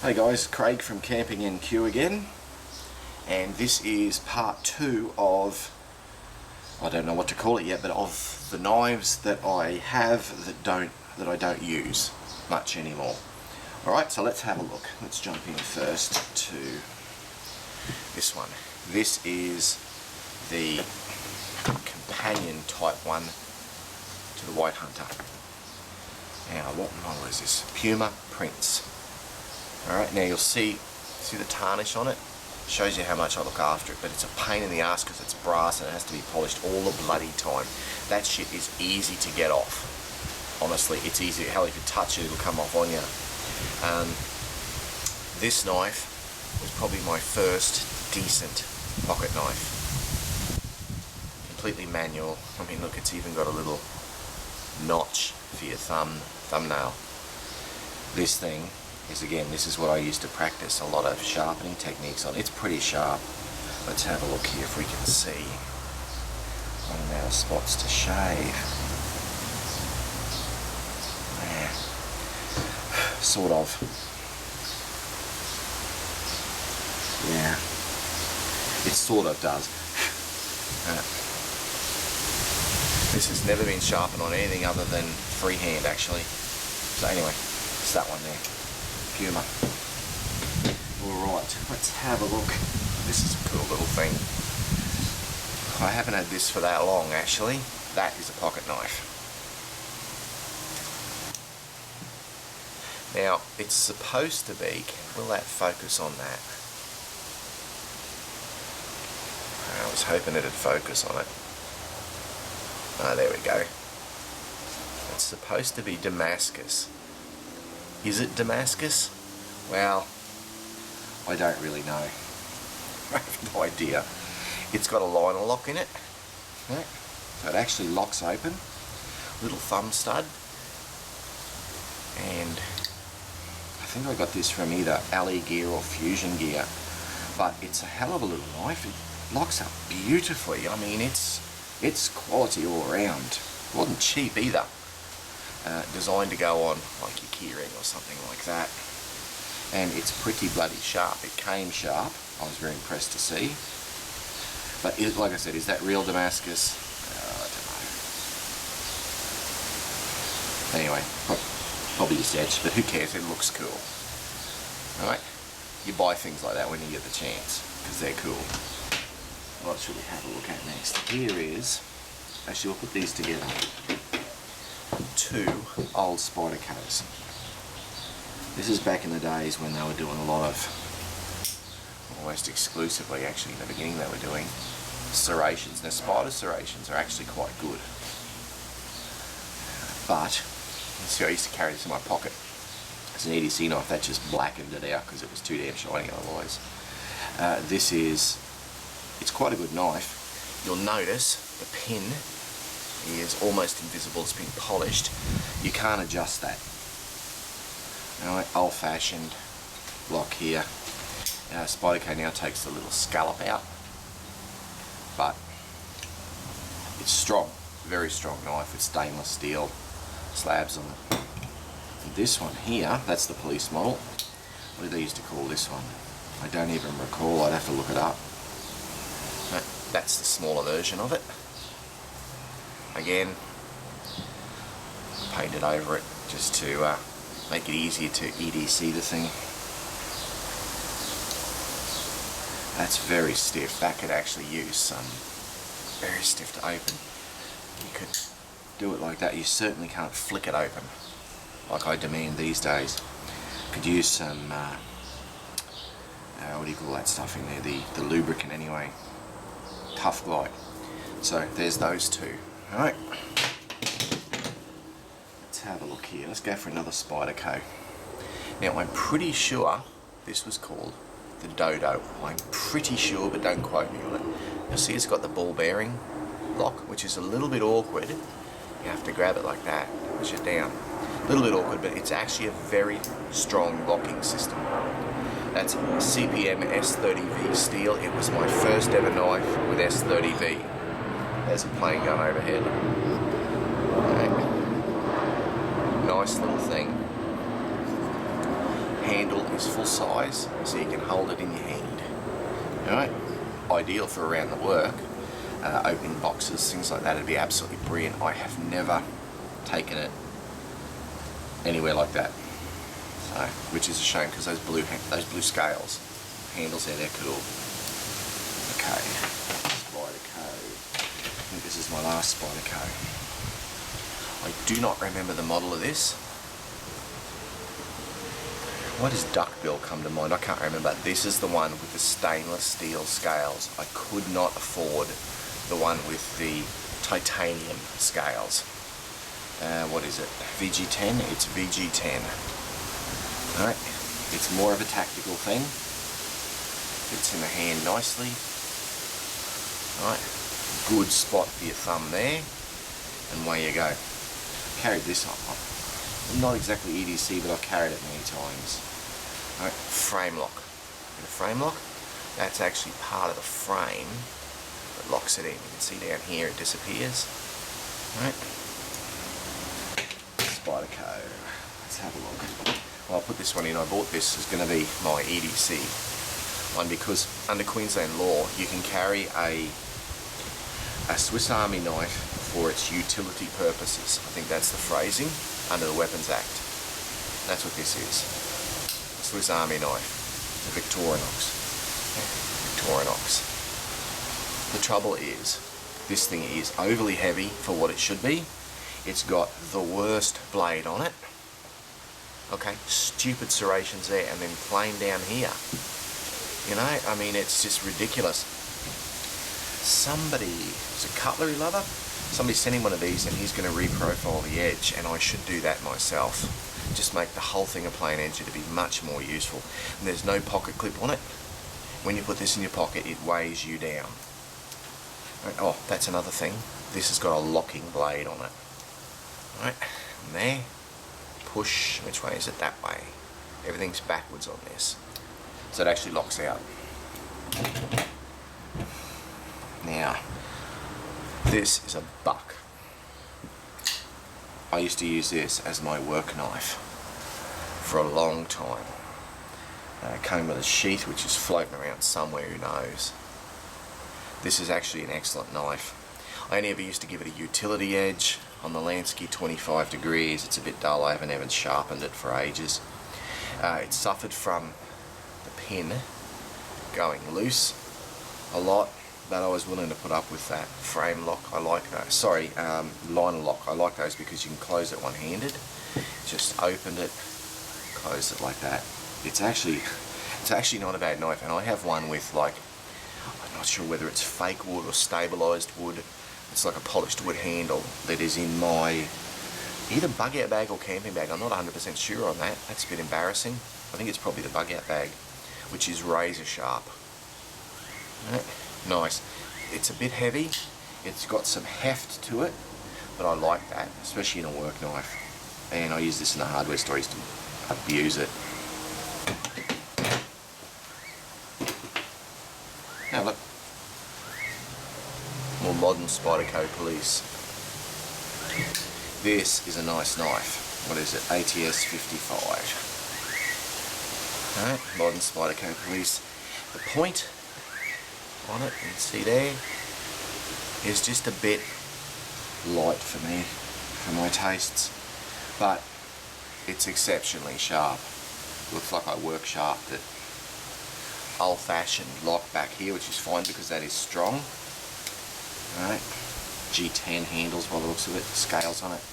Hey guys, Craig from Camping NQ again, and this is part 2 of, I don't know what to call it yet, but of the knives that I have that I don't use much anymore. Alright, so let's have a look. Let's jump in first to this one. This is the companion type one to the White Hunter. Now, what model is this? Puma Prince. Alright, now you'll see the tarnish on it? Shows you how much I look after it, but it's a pain in the ass because it's brass and it has to be polished all the bloody time. That shit is easy to get off. Honestly, it's easy. Hell, if you touch it, it'll come off on you. This knife was probably my first decent pocket knife. Completely manual. I mean, look, it's even got a little notch for your thumbnail. This thing is, again, this is what I used to practice a lot of sharpening techniques on. It's pretty sharp. Let's have a look here if we can see. Running out of spots to shave. Yeah. Sort of. Yeah. It sort of does. This has never been sharpened on anything other than freehand, actually. So anyway, it's that one there. Puma. Alright, let's have a look. This is a cool little thing. I haven't had this for that long, actually. That is a pocket knife. Now, it's supposed to be, will that focus on that? I was hoping it'd focus on it. Oh, there we go. It's supposed to be Damascus. Is it Damascus? Well, I don't really know. I have no idea. It's got a liner lock in it. Yeah. So it actually locks open. Little thumb stud. And I think I got this from either Ali Gear or Fusion Gear. But it's a hell of a little knife. It locks up beautifully. I mean, it's quality all around. It wasn't cheap either. Designed to go on like your keyring or something like that, and it's pretty bloody sharp. It came sharp. I was very impressed to see. But like I said, is that real Damascus? I don't know. Anyway, probably just etched, but who cares? It looks cool. Alright, you buy things like that when you get the chance because they're cool. What should we have a look at next? Here is, actually we'll put these together. 2 old Spydercos. This is back in the days when they were doing a lot of, almost exclusively actually in the beginning they were doing serrations. Now Spyder serrations are actually quite good. But, you see I used to carry this in my pocket. It's an EDC knife that just blackened it out because it was too damn shiny otherwise. It's quite a good knife. You'll notice the pin is almost invisible. It's been polished. You can't adjust that. Old-fashioned lock here. Spyderco now takes the little scallop out, but it's strong, very strong knife with stainless steel slabs on it. And this one here, that's the police model. What do they used to call this one? I don't even recall. I'd have to look it up. That's the smaller version of it. Again, painted over it just to make it easier to EDC the thing. That's very stiff. That could actually use some very stiff to open. You could do it like that. You certainly can't flick it open like I demand these days. Could use some what do you call that stuff in there? The lubricant anyway. Tough Glide. So there's those 2. Alright, let's have a look here. Let's go for another Spyderco. Now I'm pretty sure this was called the Dodo. I'm pretty sure, but don't quote me on it. You'll see it's got the ball bearing lock, which is a little bit awkward. You have to grab it like that, push it down. A little bit awkward, but it's actually a very strong locking system. That's CPM S30V steel. It was my first ever knife with S30V. There's a plane gun overhead. Right. Nice little thing. handle is full size, so you can hold it in your hand. Alright, ideal for around the work, opening boxes, things like that. It'd be absolutely brilliant. I have never taken it anywhere like that, so, which is a shame because those blue scales, handles there, they're cool. Okay, Spyderco. I think this is my last Spyderco. I do not remember the model of this. Why does duckbill come to mind? I can't remember. This is the one with the stainless steel scales. I could not afford the one with the titanium scales. What is it? VG10? It's VG10. Alright, it's more of a tactical thing. Fits in the hand nicely. Alright, good spot for your thumb there. And away you go. Carried this on. Not exactly EDC, but I've carried it many times. Alright, frame lock. Get a frame lock. That's actually part of the frame that locks it in. You can see down here it disappears. Alright. Spyderco. Let's have a look. Well, I'll put this one in. I bought this as going to be my EDC one because under Queensland law you can carry a Swiss Army knife for its utility purposes. I think that's the phrasing under the Weapons Act. That's what this is. A Swiss Army knife. The Victorinox. Victorinox. The trouble is, this thing is overly heavy for what it should be. It's got the worst blade on it. Okay, stupid serrations there, and then plain down here. You know, I mean, it's just ridiculous. Somebody, is a cutlery lover? Somebody sent him one of these and he's going to reprofile the edge, and I should do that myself. Just make the whole thing a plain edge to be much more useful. And there's no pocket clip on it. When you put this in your pocket, it weighs you down. Oh, that's another thing. This has got a locking blade on it. Right, and there, push, which way is it? That way. Everything's backwards on this. So it actually locks out. Now, this is a buck. I used to use this as my work knife for a long time. It came with a sheath which is floating around somewhere, who knows. This is actually an excellent knife. I only ever used to give it a utility edge on the Lansky 25 degrees. It's a bit dull. I haven't even sharpened it for ages. It suffered from the pin going loose a lot, but I was willing to put up with that. Frame lock, I like those. Sorry, liner lock, I like those because you can close it one-handed. Just opened it, closed it like that. It's actually not a bad knife, and I have one with, like, I'm not sure whether it's fake wood or stabilised wood. It's like a polished wood handle that is in my either bug out bag or camping bag. I'm not 100% sure on that. That's a bit embarrassing. I think it's probably the bug out bag, which is razor sharp. Right. Nice. It's a bit heavy. It's got some heft to it, but I like that, especially in a work knife. And I use this in the hardware stores to abuse it. Now look. More modern Spyderco Police. This is a nice knife. What is it? ATS 55. Alright, modern Spyderco Police. The point on it, you can see there, is just a bit light for me, for my tastes, but it's exceptionally sharp. Looks like I work sharped it. Old-fashioned lock back here, which is fine because that is strong. Alright, G10 handles by the looks of it, scales on it.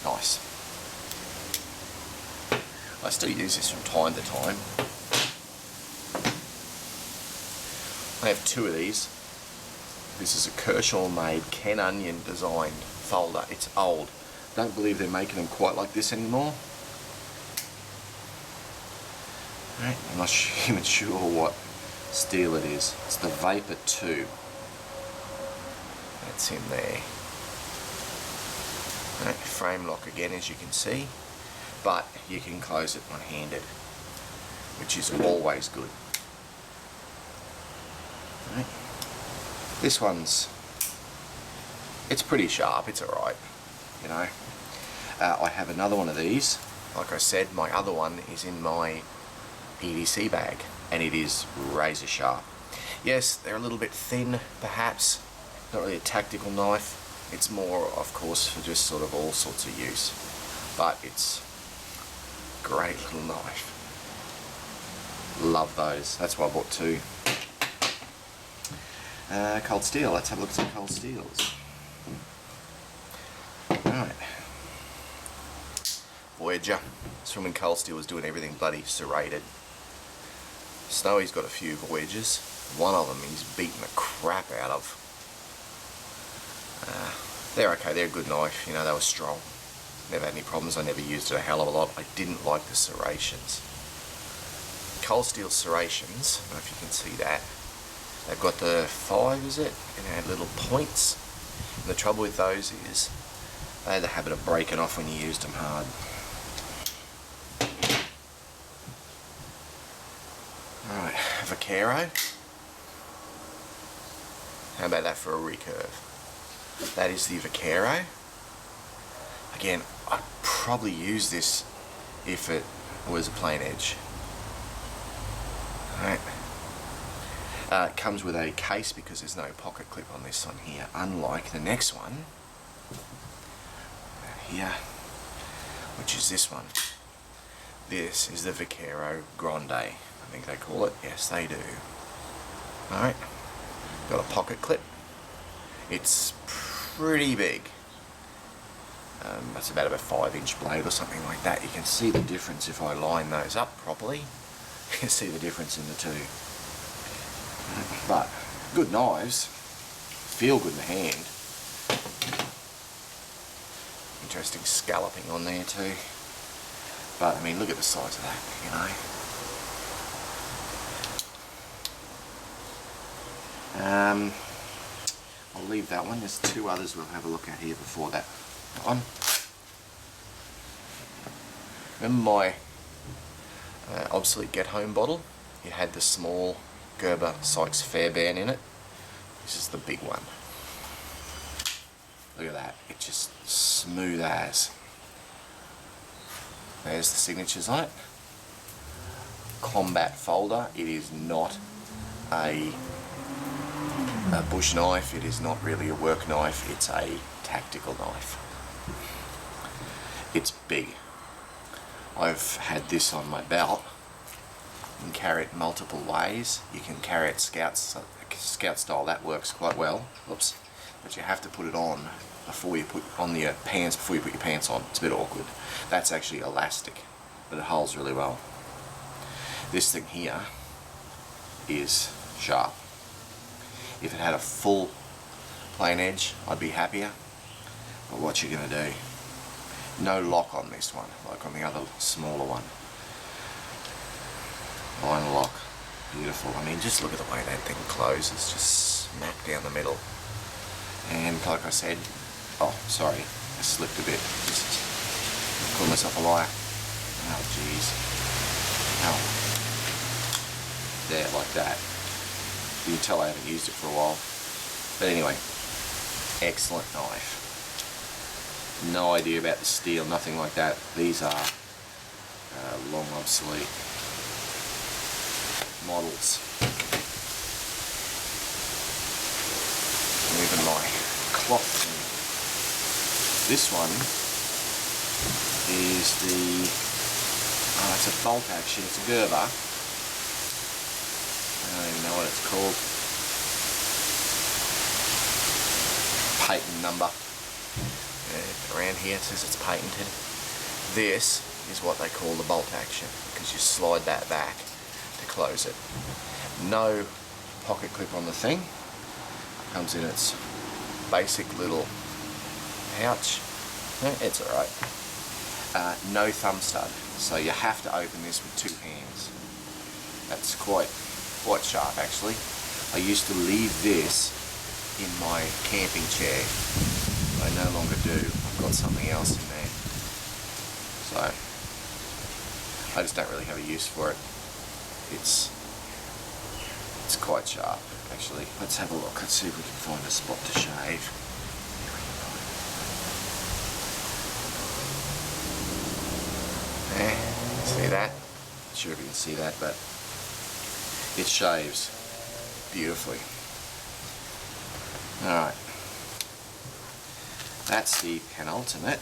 Nice. I still use this from time to time. I have two of these. This is a Kershaw made Ken Onion designed folder. It's old. Don't believe they're making them quite like this anymore. Right, I'm not even sure what steel it is. It's the Vapor 2. That's in there. Right, frame lock again, as you can see, but you can close it one-handed, which is always good. Right. This one's, it's pretty sharp, it's alright, you know. I have another one of these, like I said, my other one is in my EDC bag, and it is razor sharp. Yes, they're a little bit thin, perhaps. Not really a tactical knife. It's more, of course, for just sort of all sorts of use. But it's a great little knife. Love those. That's why I bought two. Cold steel. Let's have a look at some cold steels. Alright. Voyager. It's from when Cold Steel was doing everything bloody serrated. Snowy's got a few Voyagers. One of them he's beaten the crap out of. They're okay, they're a good knife, you know, they were strong. Never had any problems, I never used it a hell of a lot. I didn't like the serrations. Cold Steel serrations, I don't know if you can see that. They've got the 5, is it? And they had little points. And the trouble with those is, they had the habit of breaking off when you used them hard. Alright, Vaquero. How about that for a recurve? That is the Vaquero. Again, I'd probably use this if it was a plain edge. Alright. It comes with a case because there's no pocket clip on this one here, unlike the next one here, which is this one. This is the Vaquero Grande, I think they call it. Yes, they do. Alright, got a pocket clip. It's pretty big. That's about a 5-inch blade or something like that. You can see the difference if I line those up properly. You can see the difference in the two. But good knives, feel good in the hand. Interesting scalloping on there too. But I mean, look at the size of that, you know. I'll leave that one. There's two others we'll have a look at here before that one. Remember my obsolete Get Home bottle? It had the small Gerber Sykes Fairbairn in it. This is the big one. Look at that. It's just smooth as. There's the signatures on it. Combat folder. It is not a bush knife. It is not really a work knife. It's a tactical knife. It's big. I've had this on my belt. You can carry it multiple ways. You can carry it scout style. That works quite well. Oops. But you have to put it on before you put on your pants. Before you put your pants on, it's a bit awkward. That's actually elastic, but it holds really well. This thing here is sharp. If it had a full plain edge, I'd be happier. But what you're gonna do? No lock on this one, like on the other smaller one. Line lock, beautiful. I mean, just look at the way that thing closes, just smack down the middle. And like I said, oh, sorry, I slipped a bit. Just call myself a liar. Oh, jeez. Oh. There, like that. You can tell I haven't used it for a while. But anyway, excellent knife. No idea about the steel, nothing like that. These are long obsolete models. And even my cloth thing. This one is the, it's a bolt action, it's a Gerber. I don't even know what it's called. Patent number. Around here it says it's patented. This is what they call the bolt action, because you slide that back to close it. No pocket clip on the thing. Comes in its basic little pouch. It's alright. No thumb stud, so you have to open this with two hands. That's quite sharp actually. I used to leave this in my camping chair. I no longer do. I've got something else in there. So I just don't really have a use for it. It's quite sharp actually. Let's have a look. Let's see if we can find a spot to shave. See that? Not sure if you can see that, but it shaves beautifully. Alright, that's the penultimate.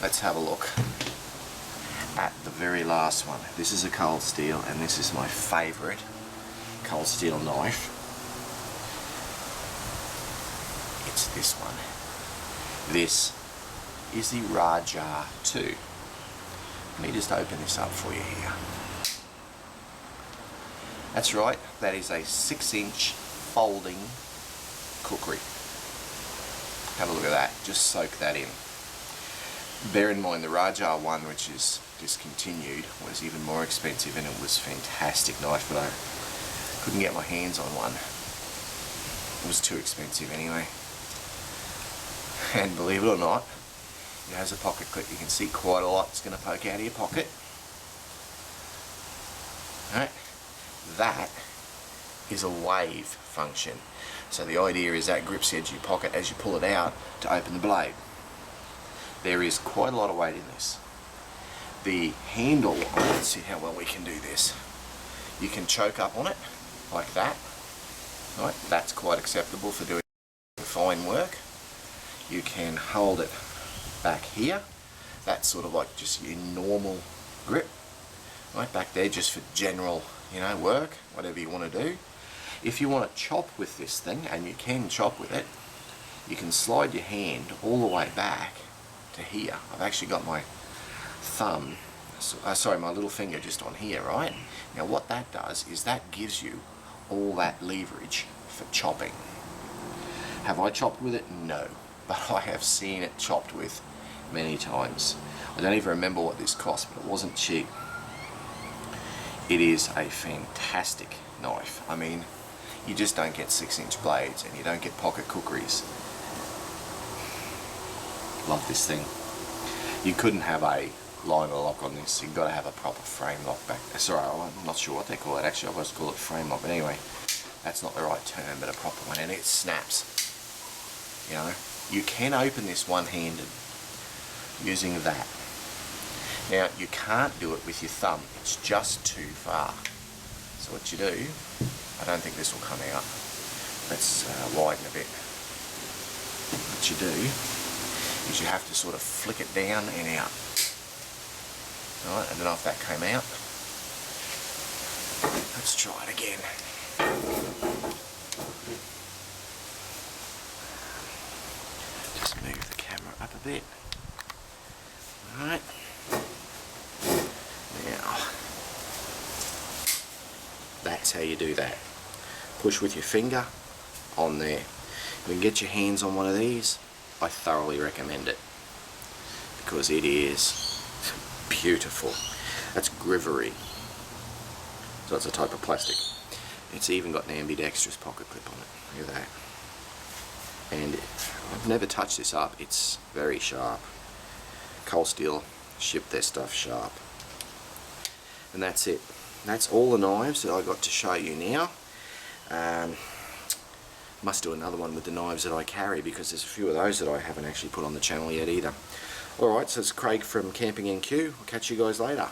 Let's have a look at the very last one. This is a Cold Steel, and this is my favourite Cold Steel knife. It's this one. This is the Raja 2. Let me just open this up for you here. That's right, that is a 6-inch folding cookery. Have a look at that, just soak that in. Bear in mind the Raja one, which is discontinued, was even more expensive, and it was a fantastic knife, but I couldn't get my hands on one. It was too expensive anyway. And believe it or not, it has a pocket clip. You can see quite a lot. It's going to poke out of your pocket. Alright, that is a wave function. So the idea is that grips the edge of your pocket as you pull it out to open the blade. There is quite a lot of weight in this. The handle, let's see how well we can do this. You can choke up on it like that. Right, that's quite acceptable for doing fine work. You can hold it back here. That's sort of like just your normal grip. Right back there, just for general, work, whatever you want to do. If you want to chop with this thing, and you can chop with it, you can slide your hand all the way back to here. I've actually got my thumb, my little finger just on here, right? Now what that does is that gives you all that leverage for chopping. Have I chopped with it? No. But I have seen it chopped with many times. I don't even remember what this cost, but it wasn't cheap. It is a fantastic knife. I mean, you just don't get 6-inch blades, and you don't get pocket cookeries. Love this thing. You couldn't have a liner lock on this. You've got to have a proper frame lock back there. Sorry, I'm not sure what they call it. Actually, I always call it frame lock, but anyway, that's not the right term, but a proper one, and it snaps. You can open this one-handed using that. Now, you can't do it with your thumb. It's just too far. So what you do, I don't think this will come out. Let's widen a bit. What you do is you have to sort of flick it down and out. Alright, I don't know if that came out. Let's try it again. Just move the camera up a bit. Alright. Now, that's how you do that. Push with your finger on there. If you can get your hands on one of these, I thoroughly recommend it, because it is beautiful. That's Grivory. So it's a type of plastic. It's even got an ambidextrous pocket clip on it. Look at that. And I've never touched this up. It's very sharp. Cold Steel ship their stuff sharp. And that's it. That's all the knives that I got to show you now. Must do another one with the knives that I carry, because there's a few of those that I haven't actually put on the channel yet either. Alright, so it's Craig from Camping NQ. I'll catch you guys later.